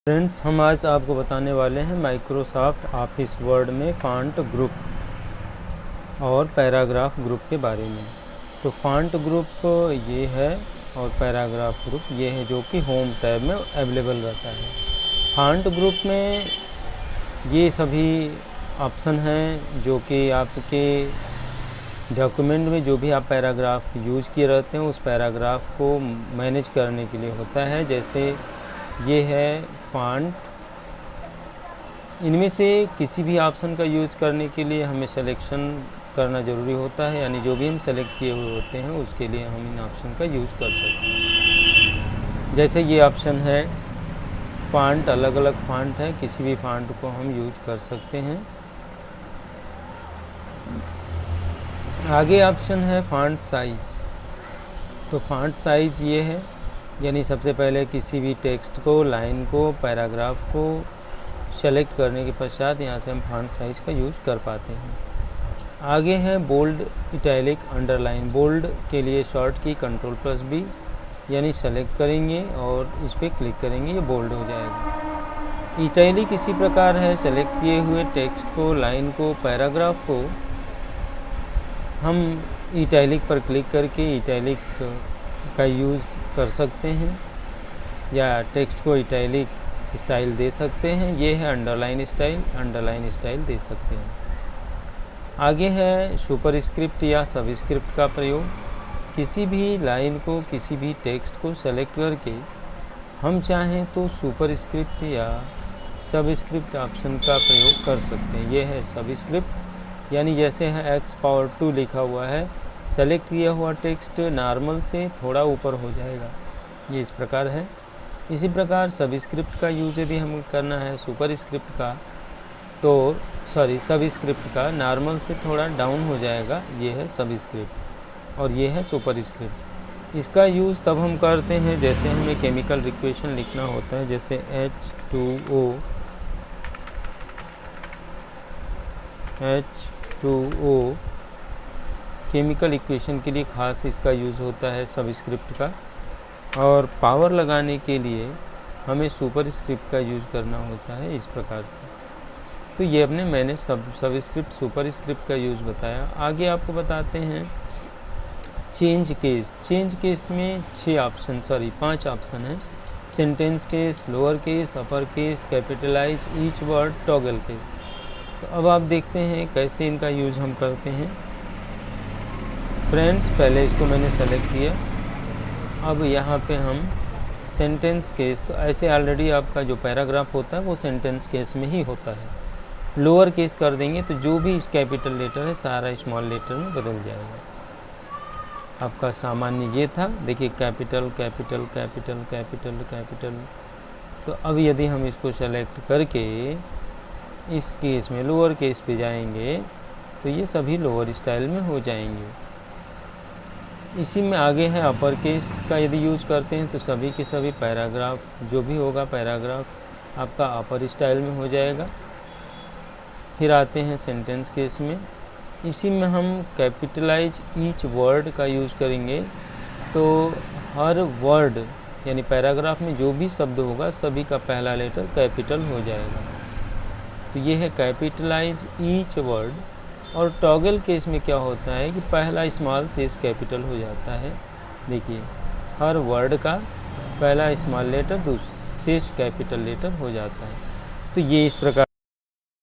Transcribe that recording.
Friends, हम आज आपको बताने वाले हैं माइक्रोसॉफ्ट ऑफिस वर्ड में फ़ॉन्ट ग्रुप और पैराग्राफ ग्रुप के बारे में। तो फ़ॉन्ट ग्रुप ये है और पैराग्राफ ग्रुप ये है, जो कि होम टैब में अवेलेबल रहता है। फ़ॉन्ट ग्रुप में ये सभी ऑप्शन हैं जो कि आपके डॉक्यूमेंट में जो भी आप पैराग्राफ यूज़ किए रहते हैं उस पैराग्राफ को मैनेज करने के लिए होता है। जैसे ये है फ़ॉन्ट, इनमें से किसी भी ऑप्शन का यूज़ करने के लिए हमें सिलेक्शन करना ज़रूरी होता है, यानी जो भी हम सेलेक्ट किए हुए होते हैं उसके लिए हम इन ऑप्शन का यूज़ कर सकते हैं। जैसे ये ऑप्शन है फ़ॉन्ट, अलग अलग फ़ॉन्ट है, किसी भी फ़ॉन्ट को हम यूज़ कर सकते हैं। आगे ऑप्शन है फ़ॉन्ट साइज़। तो फ़ॉन्ट साइज़ ये है, यानी सबसे पहले किसी भी टेक्स्ट को, लाइन को, पैराग्राफ को सेलेक्ट करने के पश्चात यहाँ से हम फ़ॉन्ट साइज़ का यूज़ कर पाते हैं। आगे है बोल्ड, इटैलिक, अंडरलाइन। बोल्ड के लिए शॉर्ट की Ctrl+B, यानी सेलेक्ट करेंगे और इस पर क्लिक करेंगे, ये बोल्ड हो जाएगा। इटैलिक इसी प्रकार है, सेलेक्ट किए हुए टेक्स्ट को, लाइन को, पैराग्राफ को हम इटैलिक पर क्लिक करके इटैलिक का यूज़ कर सकते हैं या टेक्स्ट को इटैलिक स्टाइल दे सकते हैं। ये है अंडरलाइन स्टाइल, अंडरलाइन स्टाइल दे सकते हैं। आगे है सुपरस्क्रिप्ट या सबस्क्रिप्ट का प्रयोग। किसी भी लाइन को, किसी भी टेक्स्ट को सेलेक्ट करके हम चाहें तो सुपरस्क्रिप्ट या सबस्क्रिप्ट ऑप्शन का प्रयोग कर सकते हैं। ये है सबस्क्रिप्ट, यानी जैसे है X⁴ लिखा हुआ है, सेलेक्ट किया हुआ टेक्स्ट नॉर्मल से थोड़ा ऊपर हो जाएगा, ये इस प्रकार है। इसी प्रकार सबस्क्रिप्ट का यूज़ यदि हमें करना है सुपरस्क्रिप्ट का, तो सबस्क्रिप्ट का नॉर्मल से थोड़ा डाउन हो जाएगा, ये है सबस्क्रिप्ट और ये है सुपरस्क्रिप्ट। इसका यूज़ तब हम करते हैं जैसे हमें केमिकल इक्वेशन लिखना होता है, जैसे H2O केमिकल इक्वेशन के लिए खास इसका यूज़ होता है सबस्क्रिप्ट का, और पावर लगाने के लिए हमें सुपरस्क्रिप्ट का यूज़ करना होता है, इस प्रकार से। तो ये मैंने सबस्क्रिप्ट सुपरस्क्रिप्ट का यूज़ बताया। आगे आपको बताते हैं चेंज केस। चेंज केस में 5 ऑप्शन हैं। Sentence case, lower case, upper case, capitalise, each word, toggle case. तो अब आप देखते हैं कैसे इनका यूज़ हम करते हैं। फ्रेंड्स, पहले इसको मैंने सेलेक्ट किया, अब यहाँ पे हम सेंटेंस केस, तो ऐसे ऑलरेडी आपका जो पैराग्राफ होता है वो सेंटेंस केस में ही होता है। लोअर केस कर देंगे तो जो भी कैपिटल लेटर है सारा स्मॉल लेटर में बदल जाएगा। आपका सामान्य ये था, देखिए capital capital capital capital capital. तो अब यदि हम इसको सेलेक्ट करके इस केस में लोअर केस पे जाएंगे तो ये सभी लोअर स्टाइल में हो जाएंगे। इसी में आगे है अपर केस का, यदि यूज़ करते हैं तो सभी के सभी पैराग्राफ जो भी होगा पैराग्राफ आपका अपर स्टाइल में हो जाएगा। फिर आते हैं सेंटेंस केस में, इसी में हम कैपिटलाइज ईच वर्ड का यूज़ करेंगे, तो हर वर्ड यानी पैराग्राफ में जो भी शब्द होगा सभी का पहला लेटर कैपिटल हो जाएगा। तो ये है कैपिटलाइज ईच वर्ड। और टॉगल केस में क्या होता है कि पहला स्मॉल शेष कैपिटल हो जाता है। देखिए हर वर्ड का पहला स्मॉल लेटर शेष कैपिटल लेटर हो जाता है। तो ये इस प्रकार